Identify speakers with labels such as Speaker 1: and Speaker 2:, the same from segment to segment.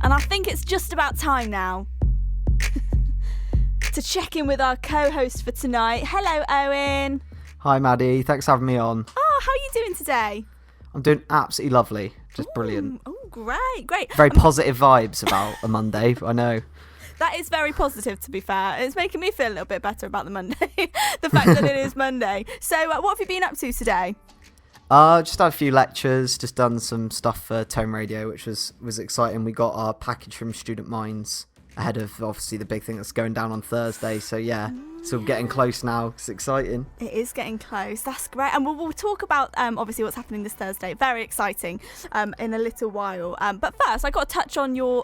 Speaker 1: And I think it's just about time now to check in with our co-host for tonight. Hello, Owen.
Speaker 2: Hi, Maddie. Thanks for having me on.
Speaker 1: Oh, how are you doing today?
Speaker 2: I'm doing absolutely lovely. Just brilliant.
Speaker 1: Oh, great.
Speaker 2: Very positive vibes about a Monday, I know.
Speaker 1: That is very positive, to be fair. It's making me feel a little bit better about the Monday, the fact that it is Monday. So what have you been up to today?
Speaker 2: Just had a few lectures, just done some stuff for Tone Radio, which was exciting. We got our package from Student Minds ahead of, obviously, the big thing that's going down on Thursday. So, yeah, so we're getting close now. It's exciting.
Speaker 1: It is getting close. That's great. And we'll talk about, obviously, what's happening this Thursday. Very exciting in a little while. But first, I got to touch on your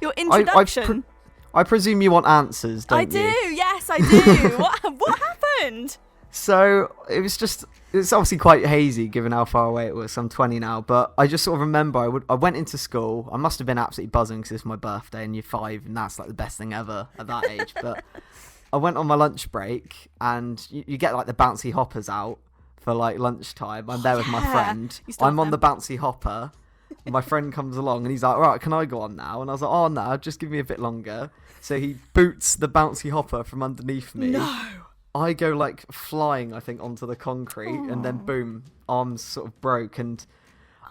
Speaker 1: your introduction.
Speaker 2: I presume you want answers, don't you?
Speaker 1: I do, yes, I do. What happened?
Speaker 2: So it's obviously quite hazy given how far away it was. I'm 20 now, but I just sort of remember I went into school. I must have been absolutely buzzing because it's my birthday and you're 5 and that's like the best thing ever at that age. But I went on my lunch break and you get like the bouncy hoppers out for like lunchtime. I'm there with my friend. I'm on the bouncy hopper. My friend comes along and he's like, right, can I go on now? And I was like, oh no, just give me a bit longer. So he boots the bouncy hopper from underneath me.
Speaker 1: No.
Speaker 2: I go like flying, I think, onto the concrete, and then boom, arms sort of broke. And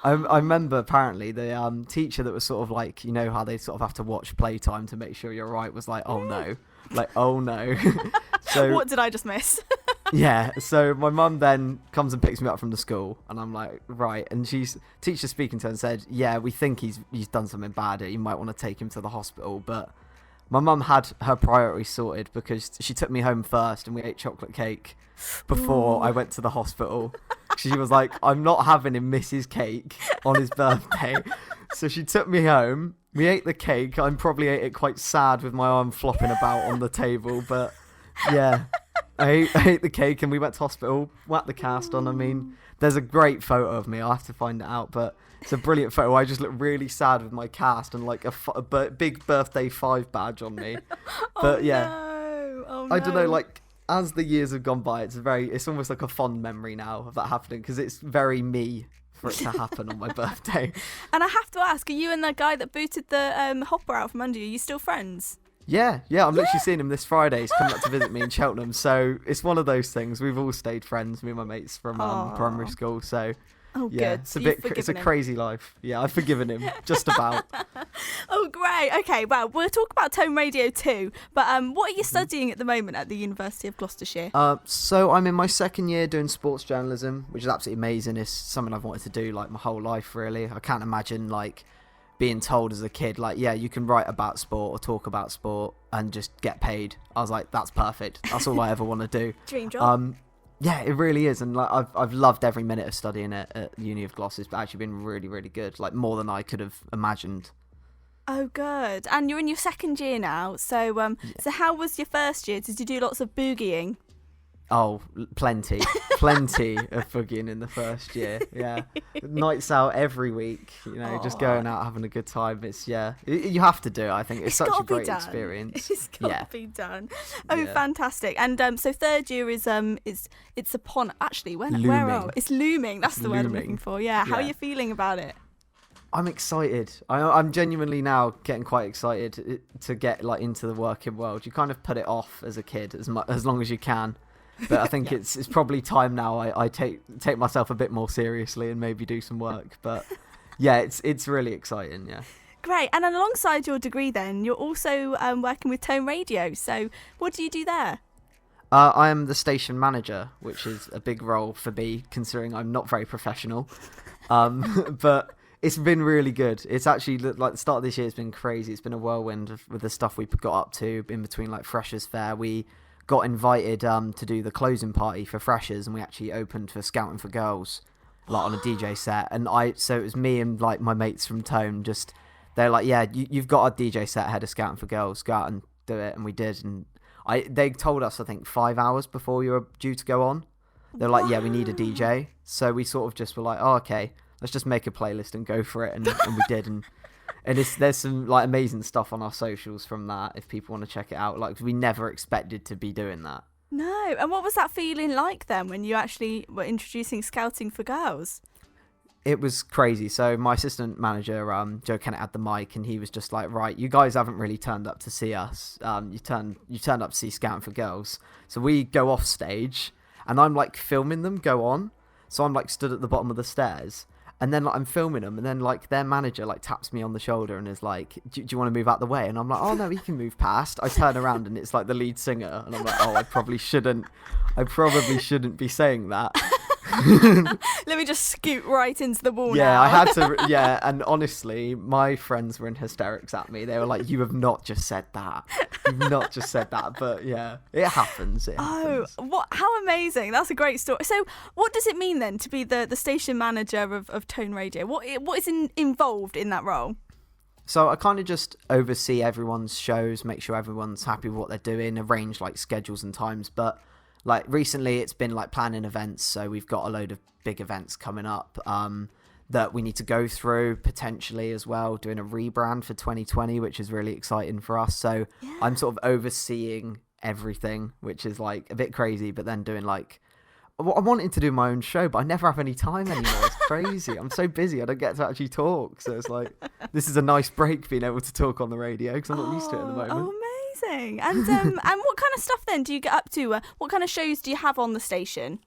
Speaker 2: I remember apparently the teacher that was sort of like, you know how they sort of have to watch playtime to make sure you're right, was like, oh no, So
Speaker 1: what did I just miss?
Speaker 2: Yeah, so my mum then comes and picks me up from the school, and I'm like, right. And teacher speaking to her and said, yeah, we think he's done something bad here. You might want to take him to the hospital, but my mum had her priorities sorted because she took me home first and we ate chocolate cake before I went to the hospital. She was like, I'm not having him miss his cake on his birthday. So she took me home. We ate the cake. I probably ate it quite sad with my arm flopping about on the table. But yeah, I ate the cake and we went to hospital, whacked the cast on. I mean, there's a great photo of me. I'll have to find it out, but it's a brilliant photo. I just look really sad with my cast and like a big birthday 5 badge on me. But yeah,
Speaker 1: no.
Speaker 2: I don't know, like as the years have gone by, it's almost like a fond memory now of that happening because it's very me for it to happen on my birthday.
Speaker 1: And I have to ask, are you and the guy that booted the hopper out from under you, are you still friends?
Speaker 2: Yeah, I'm literally seeing him this Friday. He's coming up to visit me in Cheltenham. So it's one of those things. We've all stayed friends, me and my mates from primary school. So yeah,
Speaker 1: good.
Speaker 2: it's a crazy life. Yeah, I've forgiven him, just about.
Speaker 1: Oh, great. Okay, well, we'll talk about Tone Radio too. But what are you studying at the moment at the University of Gloucestershire?
Speaker 2: So I'm in my second year doing sports journalism, which is absolutely amazing. It's something I've wanted to do like my whole life, really. I can't imagine like being told as a kid, like, yeah, you can write about sport or talk about sport and just get paid. I was like, that's perfect. That's all I ever want to do.
Speaker 1: Dream job.
Speaker 2: Yeah, it really is. And like, I've loved every minute of studying it at Uni of Glos. It's actually been really, really good. Like more than I could have imagined.
Speaker 1: Oh, good. And you're in your second year now. So so how was your first year? Did you do lots of boogieing?
Speaker 2: Oh, plenty of boogieing in the first year. Yeah, nights out every week. You know, just going out having a good time. It's you have to do it. I think it's such a great experience.
Speaker 1: It's got to be done. Oh, fantastic! And so third year is it's upon actually. Where are we? It's looming. That's the word I'm looking for. Yeah. How are you feeling about it?
Speaker 2: I'm excited. I'm genuinely now getting quite excited to get like into the working world. You kind of put it off as a kid as long as you can. But I think it's probably time now I take myself a bit more seriously and maybe do some work. But yeah, it's really exciting, yeah.
Speaker 1: Great. And then alongside your degree then, you're also working with Tone Radio. So what do you do there?
Speaker 2: I am the station manager, which is a big role for me considering I'm not very professional. But it's been really good. It's actually like the start of this year has been crazy. It's been a whirlwind with the stuff we got up to in between like Freshers Fair. We got invited to do the closing party for freshers, and we actually opened for Scouting for Girls, like on a DJ set. And so it was me and like my mates from Tone. Just they're like, yeah, you've got a DJ set ahead of Scouting for Girls. Go out and do it, and we did. And they told us I think 5 hours before you were due to go on. They're like, yeah, we need a DJ. So we sort of just were like, oh, okay, let's just make a playlist and go for it, and we did. And there's some like amazing stuff on our socials from that if people want to check it out. Like we never expected to be doing that.
Speaker 1: No. And what was that feeling like then when you actually were introducing Scouting for Girls?
Speaker 2: It was crazy. So my assistant manager, Joe Kennett, had the mic, and he was just like, right, you guys haven't really turned up to see us. You turned up to see Scouting for Girls. So we go off stage, and I'm like filming them go on. So I'm like stood at the bottom of the stairs, and then like I'm filming them, and then like their manager like taps me on the shoulder and is like, do you want to move out the way? And I'm like, oh no, he can move past. I turn around, and it's like the lead singer, and I'm like, oh, I probably shouldn't be saying that.
Speaker 1: Let me just scoot right into the wall
Speaker 2: yeah
Speaker 1: now.
Speaker 2: I had to. Yeah, and honestly, my friends were in hysterics at me. They were like, you have not just said that. But yeah, it happens.
Speaker 1: How amazing. That's a great story. So what does it mean then to be the station manager of Tone Radio? What is involved in that role?
Speaker 2: So I kind of just oversee everyone's shows, make sure everyone's happy with what they're doing, arrange like schedules and times. But like recently it's been like planning events, so we've got a load of big events coming up that we need to go through potentially as well, doing a rebrand for 2020, which is really exciting for us. So yeah. I'm sort of overseeing everything, which is like a bit crazy, but then doing like, I'm wanting to do my own show, but I never have any time anymore. It's crazy. I'm so busy, I don't get to actually talk. So it's like, this is a nice break being able to talk on the radio, because I'm not used to it at the moment.
Speaker 1: Oh, amazing. And and what kind of stuff then do you get up to? What kind of shows do you have on the station?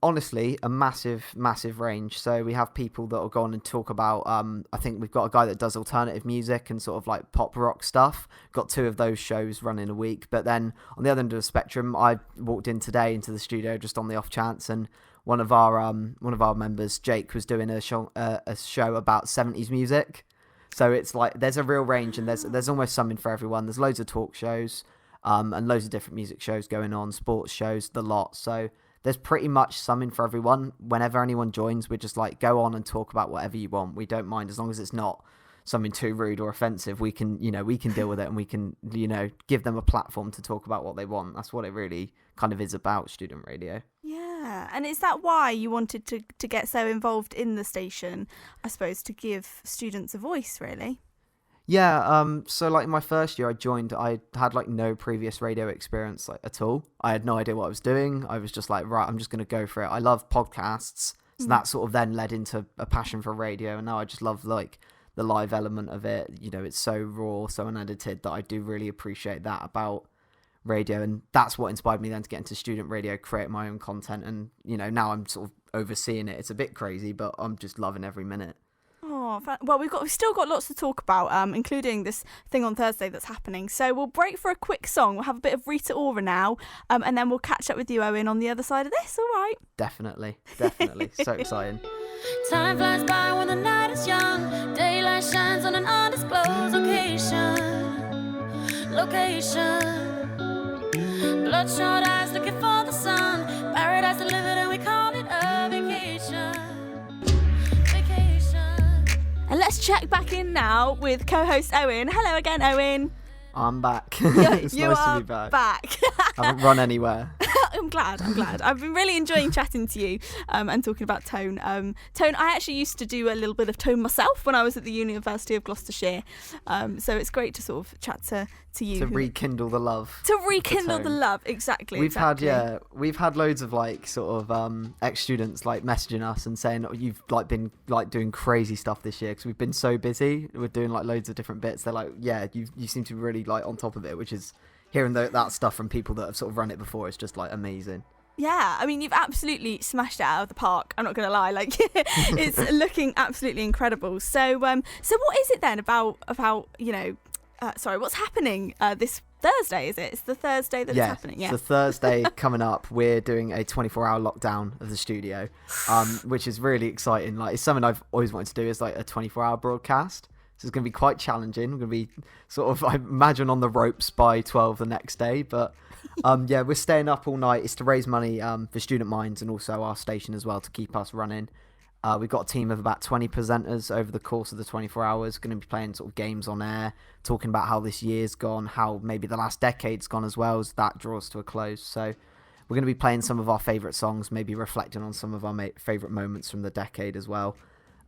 Speaker 2: Honestly, a massive range. So we have people that will go on and talk about, I think we've got a guy that does alternative music and sort of like pop rock stuff. Got 2 of those shows running a week. But then on the other end of the spectrum, I walked in today into the studio just on the off chance, and one of our members, Jake, was doing a show about 70s music. So it's like there's a real range, and there's almost something for everyone. There's loads of talk shows, and loads of different music shows going on, sports shows, the lot. So there's pretty much something for everyone. Whenever anyone joins, we're just like, go on and talk about whatever you want. We don't mind, as long as it's not something too rude or offensive. We can deal with it, and we can, give them a platform to talk about what they want. That's what it really kind of is about, student radio.
Speaker 1: Yeah, and is that why you wanted to get so involved in the station, I suppose, to give students a voice, really?
Speaker 2: Yeah, so like my first year I joined, I had like no previous radio experience like at all. I had no idea what I was doing. I was just like, right, I'm just going to go for it. I love podcasts. So that sort of then led into a passion for radio. And now I just love like the live element of it. It's so raw, so unedited, that I do really appreciate that about radio. And that's what inspired me then to get into student radio, create my own content. And, now I'm sort of overseeing it. It's a bit crazy, but I'm just loving every minute.
Speaker 1: Oh, well, we've still got lots to talk about, including this thing on Thursday that's happening. So we'll break for a quick song. We'll have a bit of Rita Ora now, and then we'll catch up with you, Owen, on the other side of this. All right?
Speaker 2: Definitely. So exciting.
Speaker 3: Time flies by when the night is young. Daylight shines on an undisclosed location. Bloodshot eyes looking for the sun. Paradise delivered, and we call it a vacation.
Speaker 1: And let's check back in now with co-host Owen. Hello again, Owen.
Speaker 2: I'm back. It's nice to be back. I haven't run anywhere.
Speaker 1: I'm glad. I've been really enjoying chatting to you and talking about Tone. Tone, I actually used to do a little bit of Tone myself when I was at the University of Gloucestershire. So it's great to sort of chat to you.
Speaker 2: To rekindle the love.
Speaker 1: Exactly.
Speaker 2: We've had loads of like sort of ex-students like messaging us and saying, oh, you've like been like doing crazy stuff this year because we've been so busy. We're doing like loads of different bits. They're like, yeah, you seem to be really like on top of it, which is hearing that stuff from people that have sort of run it before is just like amazing.
Speaker 1: Yeah, I mean, you've absolutely smashed it out of the park. I'm not going to lie, like it's looking absolutely incredible. So what is it then about what's happening this Thursday? Is it? It's the Thursday that it's happening. Yeah,
Speaker 2: it's the Thursday coming up. We're doing a 24-hour lockdown of the studio, which is really exciting. Like, it's something I've always wanted to do, is like a 24-hour broadcast. So it's going to be quite challenging. We're going to be sort of, I imagine, on the ropes by 12 the next day. But we're staying up all night. It's to raise money for Student Minds and also our station as well to keep us running. We've got a team of about 20 presenters over the course of the 24 hours, going to be playing sort of games on air, talking about how this year's gone, how maybe the last decade's gone as well, as that draws to a close. So we're going to be playing some of our favourite songs, maybe reflecting on some of our favourite moments from the decade as well.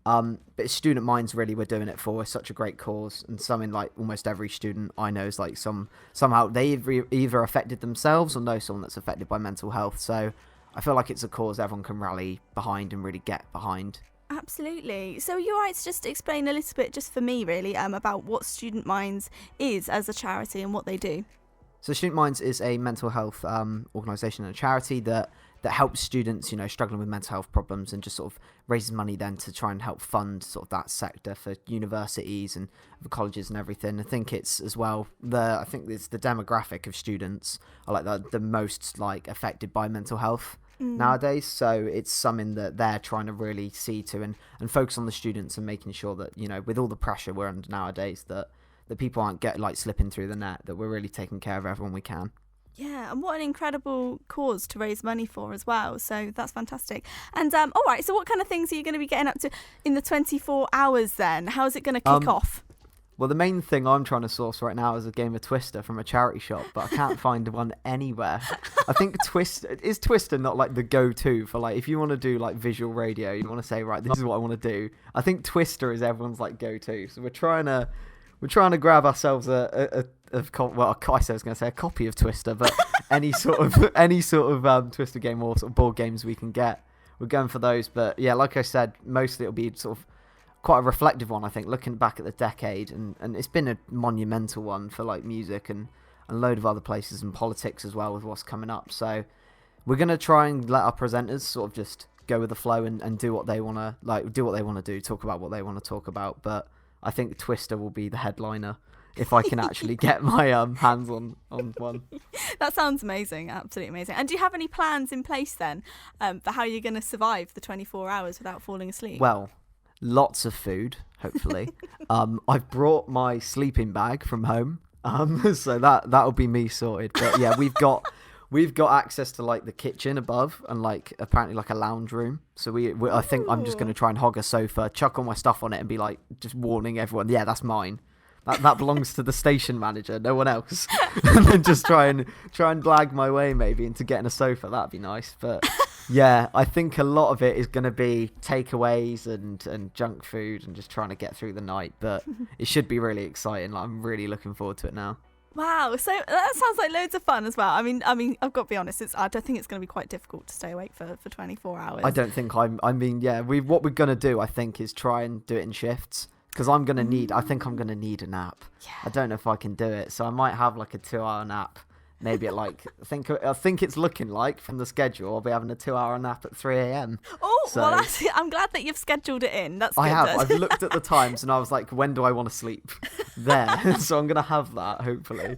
Speaker 2: But Student Minds, really, we're doing it for. It's such a great cause, and something like almost every student I know is like somehow they've either affected themselves or know someone that's affected by mental health. So I feel like it's a cause everyone can rally behind and really get behind.
Speaker 1: Absolutely. So you're right to just explain a little bit, just for me really, about what Student Minds is as a charity and what they do.
Speaker 2: So Student Minds is a mental health organisation and a charity that helps students, struggling with mental health problems, and just sort of raises money then to try and help fund sort of that sector for universities and for colleges and everything. I think it's as well I think it's the demographic of students are like the most like affected by mental health nowadays. So it's something that they're trying to really see to and focus on the students and making sure that, with all the pressure we're under nowadays, that people aren't slipping through the net, that we're really taking care of everyone we can.
Speaker 1: Yeah, and what an incredible cause to raise money for as well. So that's fantastic. And all right, so what kind of things are you going to be getting up to in the 24 hours then? How's it going to kick off?
Speaker 2: Well, the main thing I'm trying to source right now is a game of Twister from a charity shop, but I can't find one anywhere. I think Twister not like the go-to for like if you want to do like visual radio, you want to say, right, this is what I want to do. I think Twister is everyone's like go-to. So we're trying to grab ourselves a copy of Twister, but any sort of Twister game or sort of board games we can get, we're going for those. But yeah, like I said, mostly it'll be sort of quite a reflective one, I think, looking back at the decade, and it's been a monumental one for like music and a load of other places, and politics as well with what's coming up. So we're going to try and let our presenters sort of just go with the flow and do what they want to do, talk about what they want to talk about. But I think Twister will be the headliner if I can actually get my hands on one.
Speaker 1: That sounds amazing, absolutely amazing. And do you have any plans in place then for how you're going to survive the 24 hours without falling asleep?
Speaker 2: Well, lots of food, hopefully. I've brought my sleeping bag from home, so that'll be me sorted. But yeah, we've got access to like the kitchen above and like apparently like a lounge room. So I think I'm just going to try and hog a sofa, chuck all my stuff on it, and be like just warning everyone, yeah, that's mine. That belongs to the station manager, no one else. And then just try and blag my way maybe into getting a sofa. That'd be nice. But yeah, I think a lot of it is going to be takeaways and junk food and just trying to get through the night. But it should be really exciting. Like, I'm really looking forward to it now.
Speaker 1: Wow, so that sounds like loads of fun as well. I mean, I've got to be honest, I don't think it's going to be quite difficult to stay awake for 24 hours.
Speaker 2: I don't think what we're going to do, I think, is try and do it in shifts. Because I think I'm going to need a nap. Yeah. I don't know if I can do it. So I might have like a 2-hour nap. Maybe at like, I think it's looking like from the schedule, I'll be having a 2-hour nap at 3 a.m.
Speaker 1: Oh, so, well, I'm glad that you've scheduled it in. That's good.
Speaker 2: I've looked at the times and I was like, when do I want to sleep? There. So I'm going to have that, hopefully.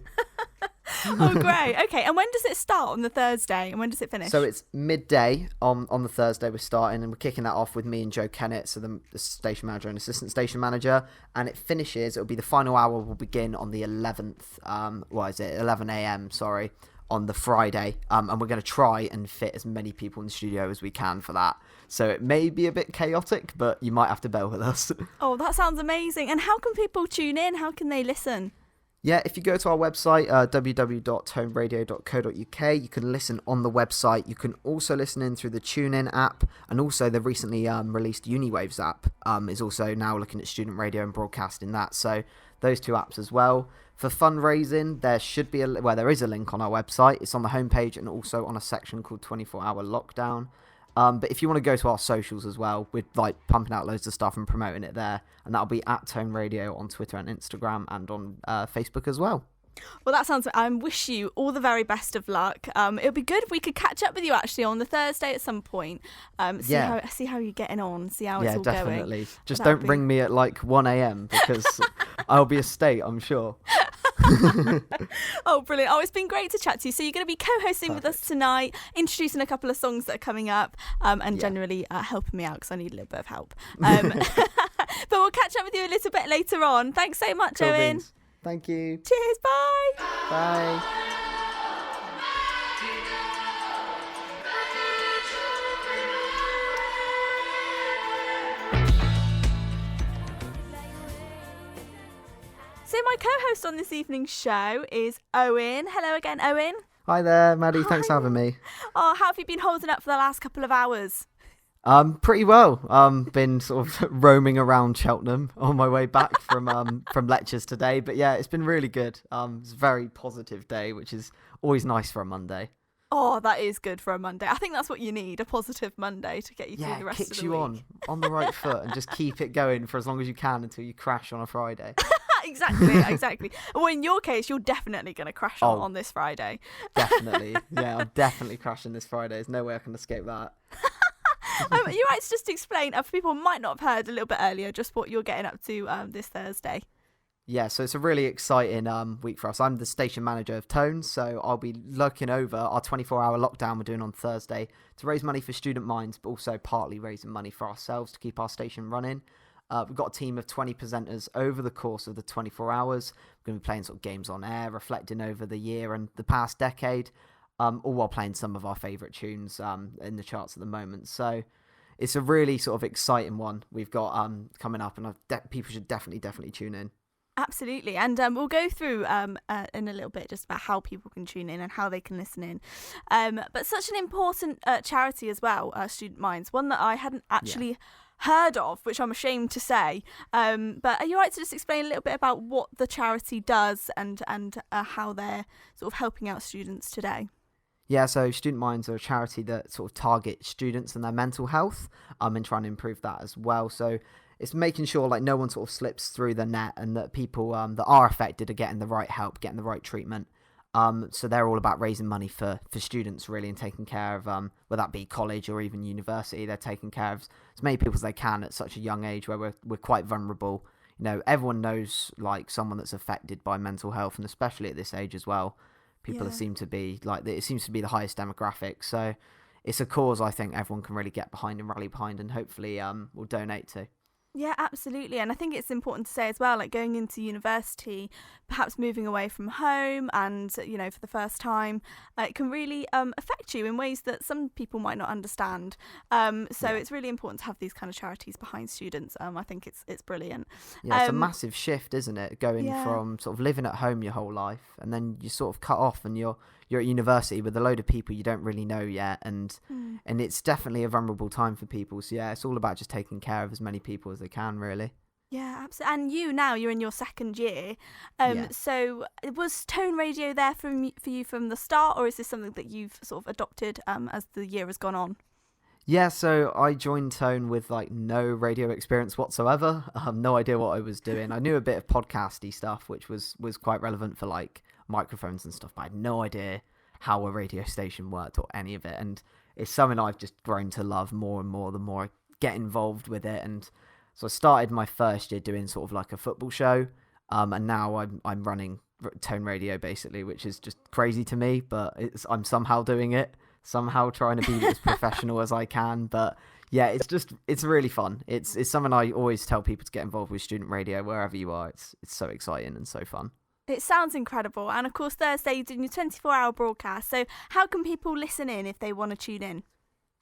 Speaker 1: Oh, great. Okay, and when does it start on the Thursday and when does it finish?
Speaker 2: So it's midday on the Thursday we're starting, and we're kicking that off with me and Joe Kennett, so the station manager and assistant station manager, and it'll be the final hour will begin on the 11th, 11 a.m, sorry, on the Friday, and we're going to try and fit as many people in the studio as we can for that. So it may be a bit chaotic, but you might have to bear with us.
Speaker 1: Oh, that sounds amazing. And how can people tune in? How can they listen?
Speaker 2: Yeah, if you go to our website, www.homeradio.co.uk, you can listen on the website. You can also listen in through the TuneIn app, and also the recently released Uniwaves app is also now looking at student radio and broadcasting that. So those two apps as well. For fundraising, there is a link on our website. It's on the homepage and also on a section called 24-Hour Lockdown. But if you want to go to our socials as well, we're like pumping out loads of stuff and promoting it there, and that'll be at Tone Radio on Twitter and Instagram and on Facebook as well.
Speaker 1: Well, that sounds. I wish you all the very best of luck. It would be good if we could catch up with you actually on the Thursday at some point. See how you're getting on. See how it's all going. Yeah, definitely.
Speaker 2: Just don't ring me at like 1 a.m. because I'll be asleep, I'm sure.
Speaker 1: Oh, brilliant. Oh, it's been great to chat to you. So you're going to be co-hosting with us tonight, introducing a couple of songs that are coming up, and generally helping me out because I need a little bit of help. But we'll catch up with you a little bit later on. Thanks so much,
Speaker 2: cool
Speaker 1: Owen.
Speaker 2: Beans. Thank you.
Speaker 1: Cheers. Bye.
Speaker 2: Bye.
Speaker 1: So my co-host on this evening's show is Owen. Hello again, Owen.
Speaker 2: Hi there, Maddie. Thanks for having me.
Speaker 1: Oh, how have you been holding up for the last couple of hours?
Speaker 2: Pretty well. Been sort of roaming around Cheltenham on my way back from lectures today. But yeah, it's been really good. It's a very positive day, which is always nice for a Monday.
Speaker 1: Oh, that is good for a Monday. I think that's what you need, a positive Monday to get you through the rest of
Speaker 2: kicks
Speaker 1: the
Speaker 2: you
Speaker 1: week.
Speaker 2: on the right foot and just keep it going for as long as you can until you crash on a Friday.
Speaker 1: Exactly. Well, in your case, you're definitely going to crash on this Friday.
Speaker 2: Definitely. Yeah, I'm definitely crashing this Friday. There's no way I can escape that.
Speaker 1: You're right to just explain, for people who might not have heard a little bit earlier, just what you're getting up to this Thursday.
Speaker 2: Yeah, so it's a really exciting week for us. I'm the station manager of Tone, so I'll be looking over our 24-hour lockdown we're doing on Thursday to raise money for Student Minds, but also partly raising money for ourselves to keep our station running. We've got a team of 20 presenters over the course of the 24 hours. We're going to be playing sort of games on air, reflecting over the year and the past decade, all while playing some of our favourite tunes in the charts at the moment. So it's a really sort of exciting one we've got coming up, and people should definitely tune in.
Speaker 1: Absolutely, and we'll go through in a little bit just about how people can tune in and how they can listen in. But such an important charity as well, Student Minds, one that I hadn't actually heard of, which I'm ashamed to say. But are you right to just explain a little bit about what the charity does and how they're sort of helping out students today?
Speaker 2: Yeah, so Student Minds are a charity that sort of targets students and their mental health and trying to improve that as well. So it's making sure like no one sort of slips through the net and that people that are affected are getting the right help, getting the right treatment. So they're all about raising money for students really and taking care of, whether that be college or even university, they're taking care of as many people as they can at such a young age where we're quite vulnerable. You know, everyone knows like someone that's affected by mental health, and especially at this age as well. People seem to be like, it seems to be the highest demographic. So it's a cause I think everyone can really get behind and rally behind and hopefully will donate to.
Speaker 1: Yeah, absolutely. And I think it's important to say as well, like going into university, perhaps moving away from home and, you know, for the first time, it can really affect you in ways that some people might not understand. It's really important to have these kind of charities behind students. I think it's brilliant.
Speaker 2: Yeah, it's a massive shift, isn't it? Going from sort of living at home your whole life and then you sort of cut off and you're at university with a load of people you don't really know yet, and it's definitely a vulnerable time for people. So yeah, it's all about just taking care of as many people as they can, really.
Speaker 1: Yeah, absolutely. And you're in your second year. So was Tone Radio there for you from the start, or is this something that you've sort of adopted as the year has gone on?
Speaker 2: Yeah, so I joined Tone with like no radio experience whatsoever. No idea what I was doing. I knew a bit of podcasty stuff, which was quite relevant for like microphones and stuff, but I had no idea how a radio station worked or any of it. And it's something I've just grown to love more and more the more I get involved with it. And so I started my first year doing sort of like a football show, and now I'm running Tone Radio basically, which is just crazy to me, but I'm somehow doing it. Somehow trying to be as professional as I can, but yeah, it's really fun. It's something I always tell people to get involved with student radio wherever you are. It's so exciting and so fun.
Speaker 1: It sounds incredible, and of course Thursday you're doing your 24-hour broadcast. So how can people listen in if they want to tune in?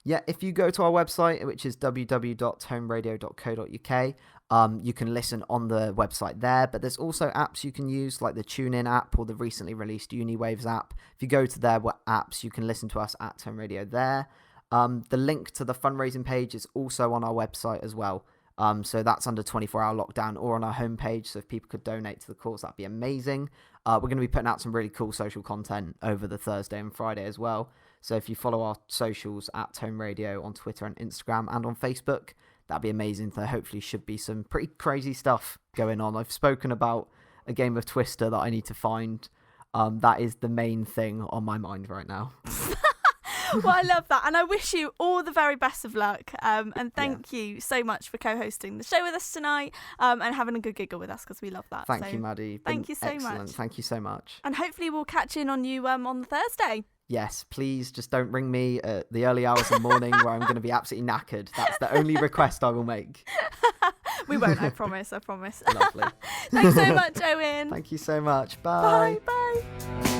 Speaker 2: Yeah, if you go to our website, which is www.toneradio.co.uk, you can listen on the website there, but there's also apps you can use, like the TuneIn app or the recently released Uniwaves app. If you go to their apps, you can listen to us at Tone Radio there. The link to the fundraising page is also on our website as well. So that's under 24-hour lockdown or on our homepage. So if people could donate to the cause, that'd be amazing. We're going to be putting out some really cool social content over the Thursday and Friday as well. So if you follow our socials at Tone Radio on Twitter and Instagram and on Facebook, that'd be amazing. There hopefully should be some pretty crazy stuff going on. I've spoken about a game of Twister that I need to find. That is the main thing on my mind right now.
Speaker 1: Well, I love that, and I wish you all the very best of luck, and thank you so much for co-hosting the show with us tonight, and having a good giggle with us, because we love that.
Speaker 2: Thank you, Maddie.
Speaker 1: Thank you so
Speaker 2: excellent.
Speaker 1: much.
Speaker 2: Thank you so much.
Speaker 1: And hopefully we'll catch in on you on the Thursday.
Speaker 2: Yes, please just don't ring me at the early hours of the morning where I'm going to be absolutely knackered. That's the only request I will make.
Speaker 1: We won't, I promise.
Speaker 2: Lovely.
Speaker 1: Thanks so much, Owen.
Speaker 2: Thank you so much. Bye.
Speaker 1: Bye.